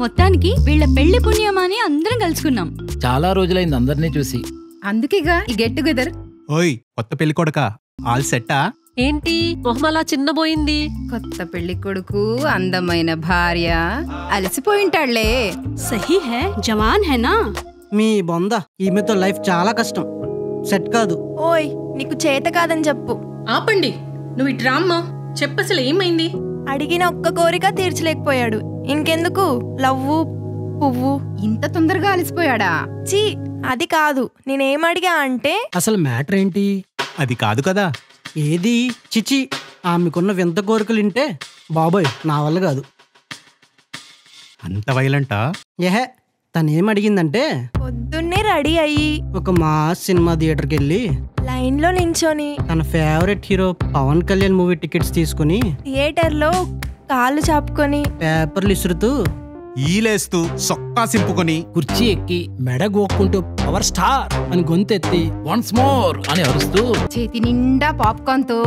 మొత్తానికి వీళ్ళ పెళ్లి పుణ్యమాని అందరం కలుసుకున్నాం. చాలా రోజులైంది అందరినీ చూసి. అందుకేగా ఈ గెట్ టుగెదర్. ఓయ్ కొత్త పెళ్లి కొడక ఆల్ సెట్టా? ఏంటి మొహమలా చిన్నబోయింది? కొత్త పెళ్లి కొడుకు, అందమైన భార్య, అలసిపోయింటాళ్లే. సహీ హై, జవాన్ హై నా. మీ బొంద, ఈమెతో లైఫ్ చాలా కష్టం, సెట్ కాదు. ఓయ్ నీకు చేత కాదని చెప్పు. ఆపండి, నువ్వు ఇటు రామ్మా. చెప్పసలు ఏమైంది? అడిగిన ఒక్క కోరిక తీర్చలేకపోయాడు, ఇంకెందుకు లవ్వు పువ్వు. ఇంత తొందరగా అలసిపోయాడా? చీ, అది కాదు. నేనేం అడిగా అంటే అసలు మ్యాటర్ ఏంటి? అది కాదు కదా. ఏది చిచి, ఆమెకున్న వింత కోరికలు వింటే బాబోయ్ నా వల్ల కాదు. అంత వైలెంటా? ఏహే, తనేం అడిగిందంటే పొద్దున్నే రెడీ అయ్యి ఒక మాస్ సినిమా థియేటర్కి వెళ్ళి లైన్ లో నించొని తన favourite hero Pawan Kalyan movie tickets తీసుకుని థియేటర్ లో కాళ్ళు చాపుకొని పేపర్లు ఇసురుతూ ఈలేస్తూ సొక్కా సింపుకొని కుర్చీ ఎక్కి మెడ గోక్కుంటూ పవర్ స్టార్ అని గొంతెత్తి వన్స్ మోర్ అని అరుస్తూ చేతి నిండా పాప్కార్న్ తో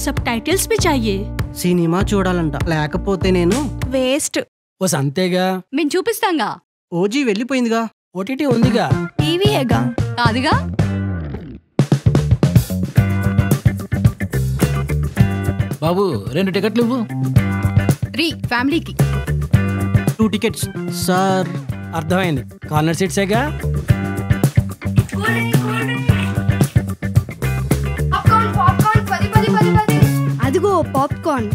సబ్ టైటిల్స్ भी चाहिए. సినిమా చూడాలంట, లేకపోతే నేను వేస్ట్. ఓ సంతేగా. మేము చూపిస్తాంగా. ఓజీ వెళ్ళిపోయిందిగా, ఓటీటీ ఉందిగా. టీవీయేగా. కాదుగా. బాబు 2 టికెట్లు ఇవ్వు. 3 ఫ్యామిలీకి. 2 టికెట్స్ సార్. అర్థమైంది, కార్నర్ సీట్సేగా. అదిగో popcorn.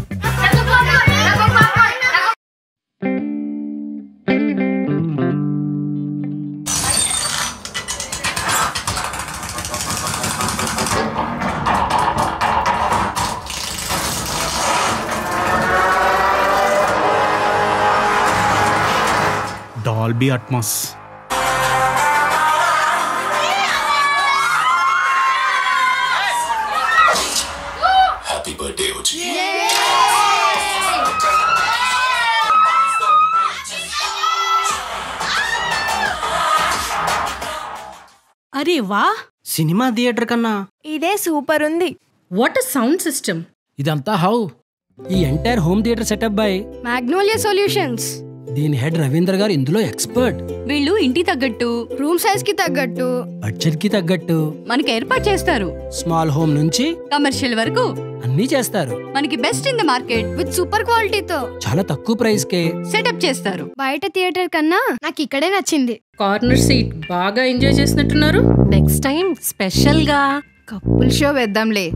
Dolby Atmos. Happy birthday OG. అరే వాహ్, సినిమా థియేటర్ కన్నా ఇదే సూపర్ ఉంది. What a sound system. ఇదంతా హౌ? ఈ entire home theatre setup by magnolia solutions. దీని హెడ్ రవీంద్ర గారు ఇందులో ఎక్స్పర్ట్. వీళ్ళు ఇంటి తగ్గట్టు, రూమ్ సైజ్ కి తగ్గట్టు, బడ్జెట్ కి తగ్గట్టు మనకి ఏర్పాటు చేస్తారు. స్మాల్ హోమ్ నుంచి కమర్షియల్ వరకు అన్ని చేస్తారు. మనకి best in the market with super క్వాలిటీతో చాలా తక్కువ ప్రైస్ కే సెటప్ చేస్తారు. బయట థియేటర్ కన్నా నాకు ఇక్కడే నచ్చింది. కార్నర్ సీట్ బాగా ఎంజాయ్ చేసినట్టున్నారు. నెక్స్ట్ టైం స్పెషల్ గా కపుల్ షో వేద్దాంలే.